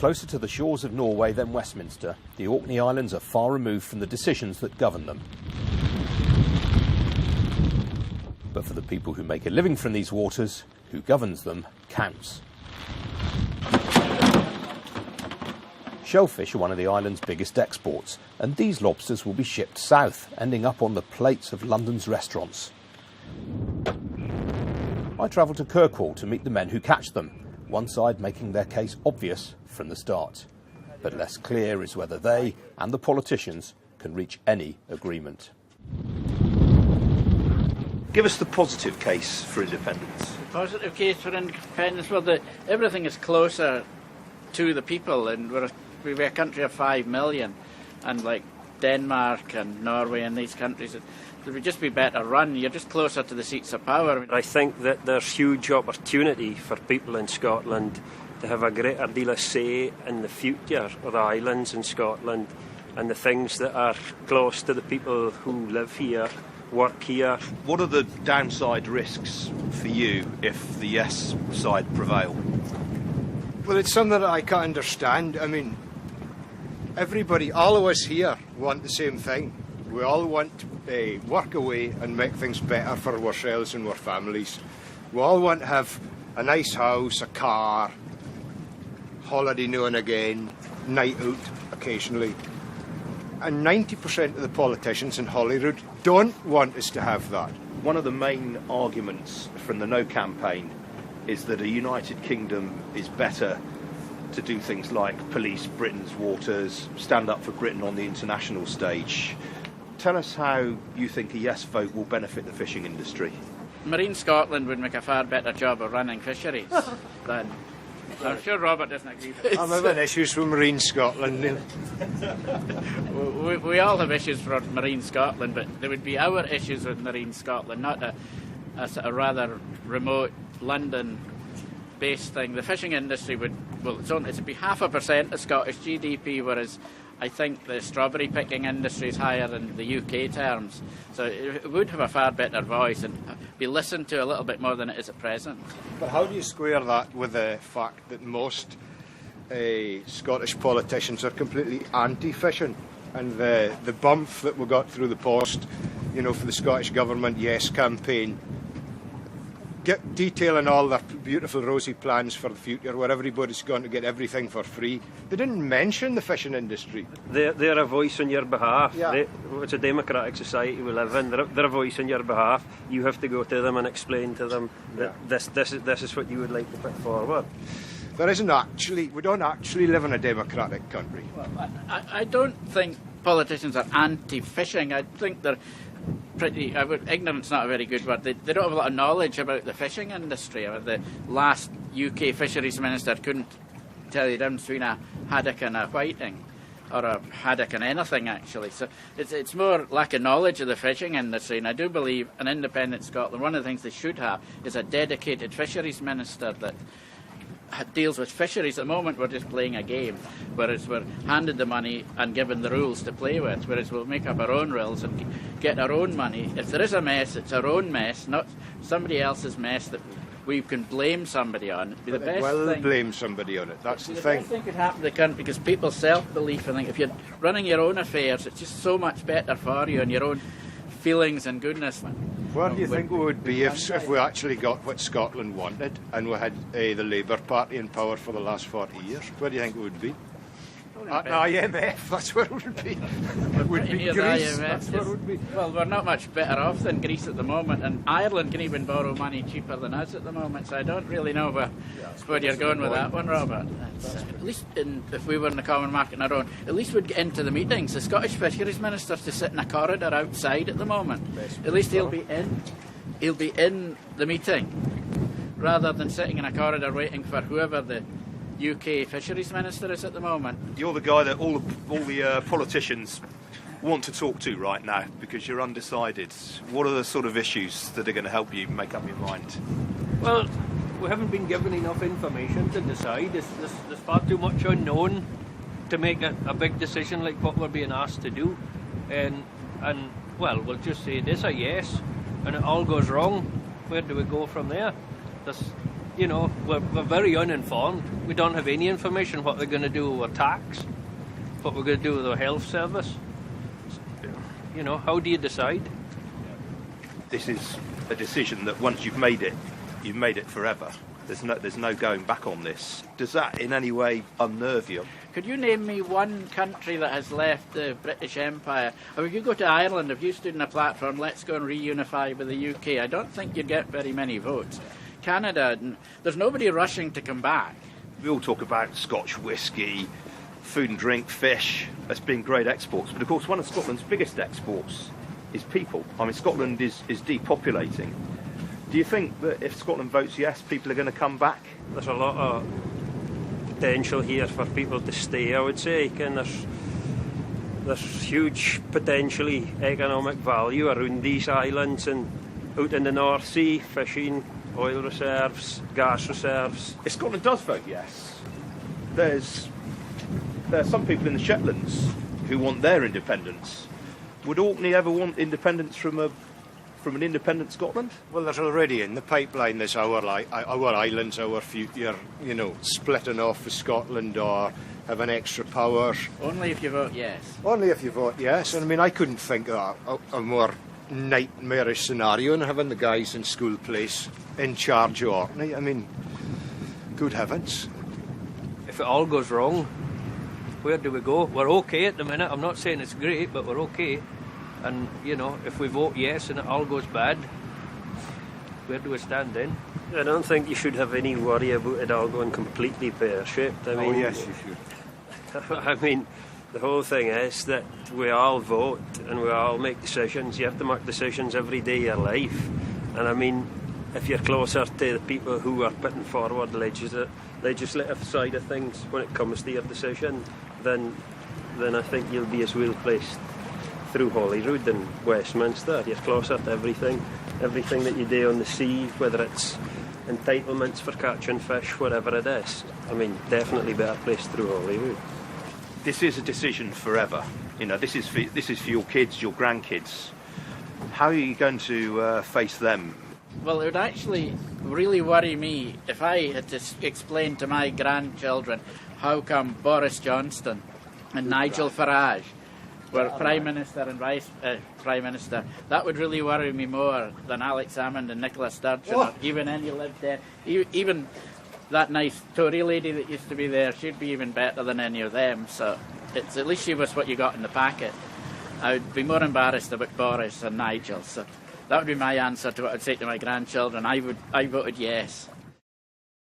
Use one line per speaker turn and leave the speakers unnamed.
closer to the shores of Norway than Westminster, the Orkney Islands are far removed from the decisions that govern them. But for the people who make a living from these waters, who governs them counts. Shellfish are one of the island's biggest exports, and these lobsters will be shipped south, ending up on the plates of London's restaurants. I travel to Kirkwall to meet the men who catch them, one side making their case obvious from the start. But less clear is whether they and the politicians can reach any agreement. Give us the positive case for independence.
The positive case for independence, well, everything is closer to the people, and we're a country of 5 million, and like Denmark and Norway and these countries, it would just be better run. You're just closer to the seats of power.
I think that there's huge opportunity for people in Scotland to have a greater deal of say in the future of the islands in Scotland and the things that are close to the people who live here, work here.
What are the downside risks for you if the yes side prevail?
Well, it's something that I can't understand. I mean, everybody, all of us here want the same thing. We all want to work away and make things better for ourselves and our families. We all want to have a nice house, a car, holiday now and again, night out occasionally. And 90% of the politicians in Holyrood don't want us to have that.
One of the main arguments from the No campaign is that a United Kingdom is better to do things like police Britain's waters, stand up for Britain on the international stage. Tell us how you think a yes vote will benefit the fishing industry.
Marine Scotland would make a far better job of running fisheries than... I'm sure Robert doesn't agree with this.
I'm having issues with Marine Scotland.
We all have issues for Marine Scotland, but there would be our issues with Marine Scotland, not a rather remote London-based thing. The fishing industry would be 0.5% of Scottish GDP, whereas I think the strawberry picking industry is higher in the UK terms. So it would have a far better voice and be listened to a little bit more than it is at present.
But how do you square that with the fact that most Scottish politicians are completely anti-fishing? And the bump that we got through the post, for the Scottish Government Yes campaign, detailing all their beautiful rosy plans for the future where everybody's going to get everything for free. They didn't mention the fishing industry.
They're a voice on your behalf.
Yeah.
It's a democratic society we live in. They're a voice on your behalf. You have to go to them and explain to them that this is what you would like to put forward.
We don't actually live in a democratic country.
Well, I don't think politicians are anti-fishing. I think they're ignorance is not a very good word. They don't have a lot of knowledge about the fishing industry. The last UK fisheries minister couldn't tell you the difference between a haddock and a whiting, or a haddock and anything actually. So it's more lack of knowledge of the fishing industry. And I do believe an independent Scotland, one of the things they should have is a dedicated fisheries minister that deals with fisheries. At the moment we're just playing a game, whereas we're handed the money and given the rules to play with, whereas we'll make up our own rules and get our own money. If there is a mess, it's our own mess, not somebody else's mess that we can blame somebody on. It'd be the best thing.
Blame somebody on it, that's the thing.
The best thing could happen to the country, because people's self-belief, I think, if you're running your own affairs, it's just so much better for you and your own feelings and goodness.
Where do you think we would be if we actually got what Scotland wanted and we had the Labour Party in power for the last 40 years? Where do you think it would be? At IMF, that's where it would be. It would be Greece, that's where it would be.
Well, we're not much better off than Greece at the moment, and Ireland can even borrow money cheaper than us at the moment, so I don't really know where you're going with that one, Robert. At least if we were in the common market on our own, at least we'd get into the meetings. The Scottish Fisheries Minister's to sit in a corridor outside at the moment. At least he'll be in the meeting, rather than sitting in a corridor waiting for whoever the UK Fisheries Minister is at the moment.
You're the guy that all the politicians want to talk to right now because you're undecided. What are the sort of issues that are going to help you make up your mind?
Well, we haven't been given enough information to decide. There's far too much unknown to make a big decision like what we're being asked to do. And well, we'll just say this a yes, and it all goes wrong. Where do we go from there? you know, we're very uninformed. We don't have any information what they're going to do with tax, what we're going to do with our health service. You know, how do you decide?
This is a decision that once you've made it forever. There's no going back on this. Does that in any way unnerve you?
Could you name me one country that has left the British Empire? Or if you go to Ireland, if you stood in a platform, let's go and reunify with the UK, I don't think you'd get very many votes. Canada, there's nobody rushing to come back.
We all talk about Scotch whisky, food and drink, fish as being great exports, but of course one of Scotland's biggest exports is people. I mean, Scotland is depopulating. Do you think that if Scotland votes yes, people are going to come back?
There's a lot of potential here for people to stay, I would say, and there's huge potentially economic value around these islands and out in the North Sea, fishing, oil reserves, gas reserves.
If Scotland does vote yes, there are some people in the Shetlands who want their independence. Would Orkney ever want independence from an independent Scotland?
Well, there's already in the pipeline, there's our islands, our future, you know, splitting off with Scotland or having extra powers.
Only if you vote yes.
Only if you vote yes. And I mean, I couldn't think of a more nightmarish scenario than having the guys in School Place in charge of Orkney. I mean, good heavens.
If it all goes wrong, where do we go? We're okay at the minute. I'm not saying it's great, but we're okay. And, you know, if we vote yes and it all goes bad, where do we stand then?
I don't think you should have any worry about it all going completely pear-shaped. I mean,
yes, you should.
I mean, the whole thing is that we all vote and we all make decisions. You have to make decisions every day of your life. And I mean, if you're closer to the people who are putting forward the legislative side of things when it comes to your decision, then I think you'll be as well placed through Holyrood and Westminster. You're closer to everything that you do on the sea, whether it's entitlements for catching fish, whatever it is. I mean, definitely better placed through Holyrood.
This is a decision forever. You know, this is for your kids, your grandkids. How are you going to face them?
Well, it would actually really worry me if I had to explain to my grandchildren how come Boris Johnson and Nigel Farage were Prime Minister and Vice Prime Minister. That would really worry me more than Alex Salmond and Nicola Sturgeon, or even any lived there. Even that nice Tory lady that used to be there, she'd be even better than any of them. So it's at least she was what you got in the packet. I would be more embarrassed about Boris and Nigel. So that would be my answer to what I'd say to my grandchildren. I voted yes.